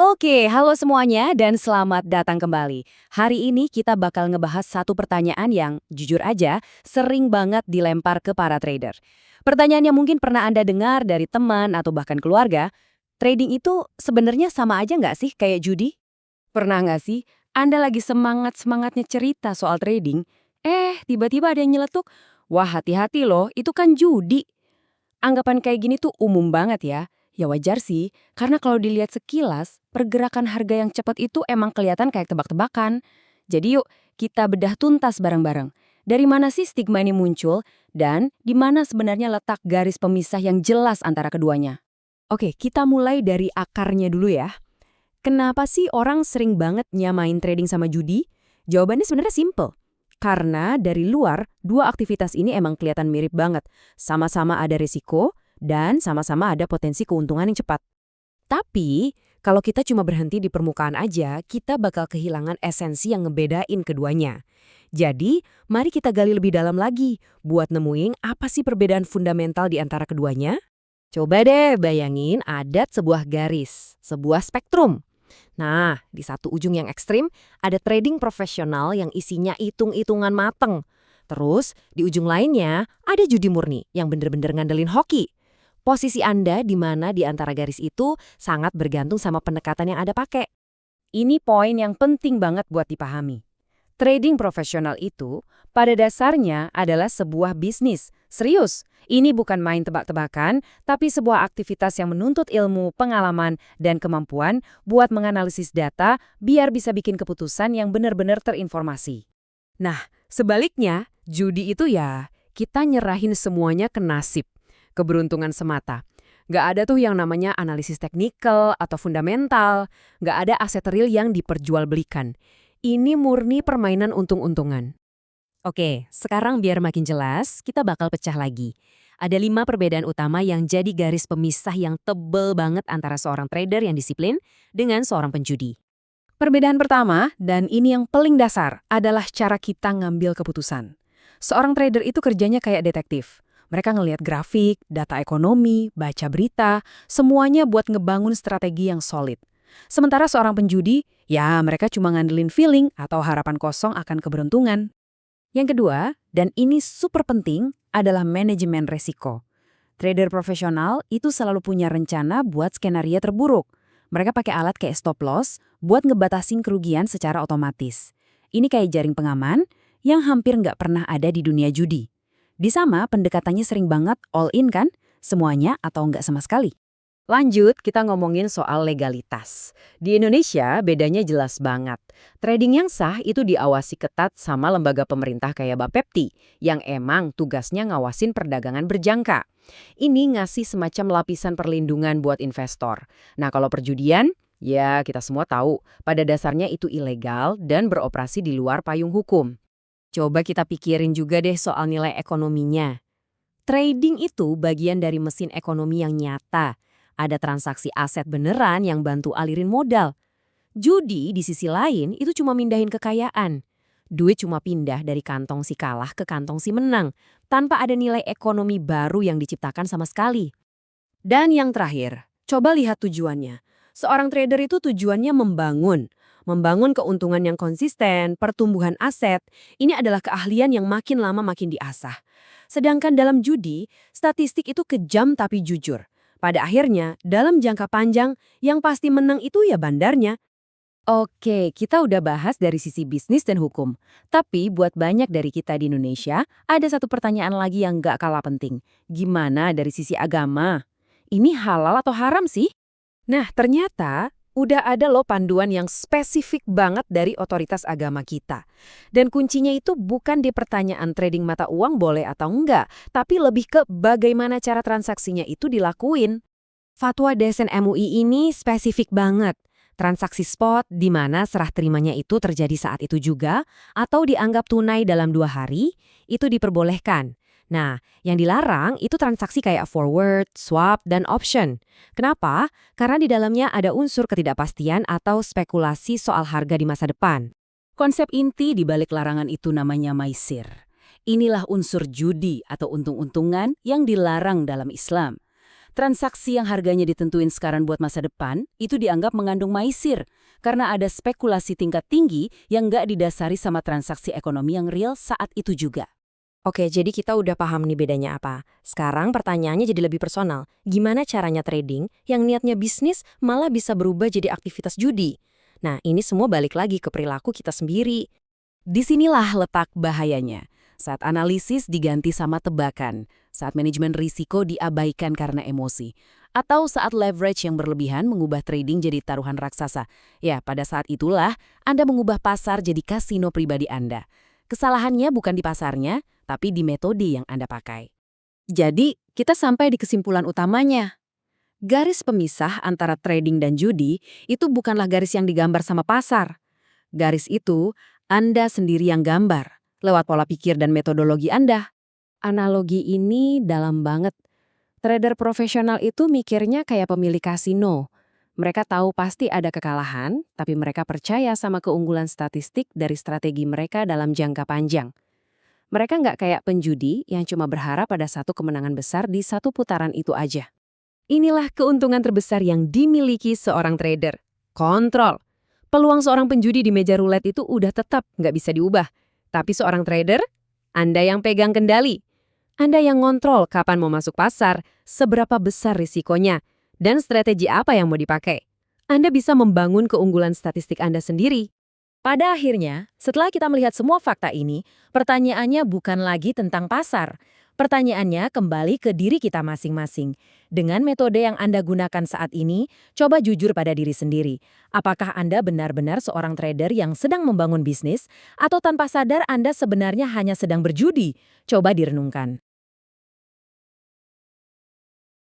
Oke, halo semuanya dan selamat datang kembali. Hari ini kita bakal ngebahas satu pertanyaan yang, jujur aja, sering banget dilempar ke para trader. Pertanyaan yang mungkin pernah Anda dengar dari teman atau bahkan keluarga, trading itu sebenarnya sama aja nggak sih kayak judi? Pernah nggak sih Anda lagi semangat-semangatnya cerita soal trading, tiba-tiba ada yang nyeletuk, wah hati-hati loh, itu kan judi. Anggapan kayak gini tuh umum banget ya. Ya wajar sih, karena kalau dilihat sekilas, pergerakan harga yang cepat itu emang kelihatan kayak tebak-tebakan. Jadi yuk, kita bedah tuntas bareng-bareng. Dari mana sih stigma ini muncul, dan di mana sebenarnya letak garis pemisah yang jelas antara keduanya? Oke, kita mulai dari akarnya dulu ya. Kenapa sih orang sering banget nyamain trading sama judi? Jawabannya sebenarnya simple. Karena dari luar, dua aktivitas ini emang kelihatan mirip banget. Sama-sama ada risiko, dan sama-sama ada potensi keuntungan yang cepat. Tapi, kalau kita cuma berhenti di permukaan aja, kita bakal kehilangan esensi yang ngebedain keduanya. Jadi, mari kita gali lebih dalam lagi, buat nemuin apa sih perbedaan fundamental di antara keduanya. Coba deh bayangin ada sebuah garis, sebuah spektrum. Nah, di satu ujung yang ekstrim, ada trading profesional yang isinya hitung-hitungan mateng. Terus, di ujung lainnya, ada judi murni yang bener-bener ngandelin hoki. Posisi Anda di mana di antara garis itu sangat bergantung sama pendekatan yang Anda pakai. Ini poin yang penting banget buat dipahami. Trading profesional itu pada dasarnya adalah sebuah bisnis. Serius, ini bukan main tebak-tebakan, tapi sebuah aktivitas yang menuntut ilmu, pengalaman, dan kemampuan buat menganalisis data biar bisa bikin keputusan yang benar-benar terinformasi. Nah, sebaliknya, judi itu ya kita nyerahin semuanya ke nasib, keberuntungan semata. Nggak ada tuh yang namanya analisis teknikal atau fundamental, nggak ada aset real yang diperjualbelikan. Ini murni permainan untung-untungan. Oke, sekarang biar makin jelas, kita bakal pecah lagi. Ada 5 perbedaan utama yang jadi garis pemisah yang tebel banget antara seorang trader yang disiplin dengan seorang penjudi. Perbedaan pertama, dan ini yang paling dasar, adalah cara kita ngambil keputusan. Seorang trader itu kerjanya kayak detektif. Mereka ngelihat grafik, data ekonomi, baca berita, semuanya buat ngebangun strategi yang solid. Sementara seorang penjudi, ya mereka cuma ngandelin feeling atau harapan kosong akan keberuntungan. Yang kedua, dan ini super penting, adalah manajemen resiko. Trader profesional itu selalu punya rencana buat skenario terburuk. Mereka pakai alat kayak stop loss buat ngebatasin kerugian secara otomatis. Ini kayak jaring pengaman yang hampir nggak pernah ada di dunia judi. Di sama pendekatannya sering banget all in kan? Semuanya atau nggak sama sekali. Lanjut, kita ngomongin soal legalitas. Di Indonesia, bedanya jelas banget. Trading yang sah itu diawasi ketat sama lembaga pemerintah kayak Bapepti, yang emang tugasnya ngawasin perdagangan berjangka. Ini ngasih semacam lapisan perlindungan buat investor. Nah, kalau perjudian, ya kita semua tahu, pada dasarnya itu ilegal dan beroperasi di luar payung hukum. Coba kita pikirin juga deh soal nilai ekonominya. Trading itu bagian dari mesin ekonomi yang nyata. Ada transaksi aset beneran yang bantu alirin modal. Judi di sisi lain itu cuma mindahin kekayaan. Duit cuma pindah dari kantong si kalah ke kantong si menang, tanpa ada nilai ekonomi baru yang diciptakan sama sekali. Dan yang terakhir, coba lihat tujuannya. Seorang trader itu tujuannya membangun. Membangun keuntungan yang konsisten, pertumbuhan aset, ini adalah keahlian yang makin lama makin diasah. Sedangkan dalam judi, statistik itu kejam tapi jujur. Pada akhirnya, dalam jangka panjang, yang pasti menang itu ya bandarnya. Oke, kita udah bahas dari sisi bisnis dan hukum. Tapi buat banyak dari kita di Indonesia, ada satu pertanyaan lagi yang nggak kalah penting. Gimana dari sisi agama? Ini halal atau haram sih? Nah, ternyata udah ada loh panduan yang spesifik banget dari otoritas agama kita. Dan kuncinya itu bukan di pertanyaan trading mata uang boleh atau enggak, tapi lebih ke bagaimana cara transaksinya itu dilakuin. Fatwa DSN MUI ini spesifik banget. Transaksi spot di mana serah terimanya itu terjadi saat itu juga atau dianggap tunai dalam 2 hari, itu diperbolehkan. Nah, yang dilarang itu transaksi kayak forward, swap, dan option. Kenapa? Karena di dalamnya ada unsur ketidakpastian atau spekulasi soal harga di masa depan. Konsep inti di balik larangan itu namanya maisir. Inilah unsur judi atau untung-untungan yang dilarang dalam Islam. Transaksi yang harganya ditentuin sekarang buat masa depan, itu dianggap mengandung maisir, karena ada spekulasi tingkat tinggi yang nggak didasari sama transaksi ekonomi yang real saat itu juga. Oke, jadi kita udah paham nih bedanya apa. Sekarang pertanyaannya jadi lebih personal. Gimana caranya trading yang niatnya bisnis malah bisa berubah jadi aktivitas judi? Nah, ini semua balik lagi ke perilaku kita sendiri. Disinilah letak bahayanya. Saat analisis diganti sama tebakan, saat manajemen risiko diabaikan karena emosi, atau saat leverage yang berlebihan mengubah trading jadi taruhan raksasa. Ya, pada saat itulah Anda mengubah pasar jadi kasino pribadi Anda. Kesalahannya bukan di pasarnya, tapi di metode yang Anda pakai. Jadi, kita sampai di kesimpulan utamanya. Garis pemisah antara trading dan judi itu bukanlah garis yang digambar sama pasar. Garis itu Anda sendiri yang gambar, lewat pola pikir dan metodologi Anda. Analogi ini dalam banget. Trader profesional itu mikirnya kayak pemilik kasino. Mereka tahu pasti ada kekalahan, tapi mereka percaya sama keunggulan statistik dari strategi mereka dalam jangka panjang. Mereka nggak kayak penjudi yang cuma berharap pada satu kemenangan besar di satu putaran itu aja. Inilah keuntungan terbesar yang dimiliki seorang trader. Kontrol. Peluang seorang penjudi di meja roulette itu udah tetap nggak bisa diubah. Tapi seorang trader, Anda yang pegang kendali. Anda yang ngontrol kapan mau masuk pasar, seberapa besar risikonya, dan strategi apa yang mau dipakai. Anda bisa membangun keunggulan statistik Anda sendiri. Pada akhirnya, setelah kita melihat semua fakta ini, pertanyaannya bukan lagi tentang pasar. Pertanyaannya kembali ke diri kita masing-masing. Dengan metode yang Anda gunakan saat ini, coba jujur pada diri sendiri. Apakah Anda benar-benar seorang trader yang sedang membangun bisnis, atau tanpa sadar Anda sebenarnya hanya sedang berjudi? Coba direnungkan.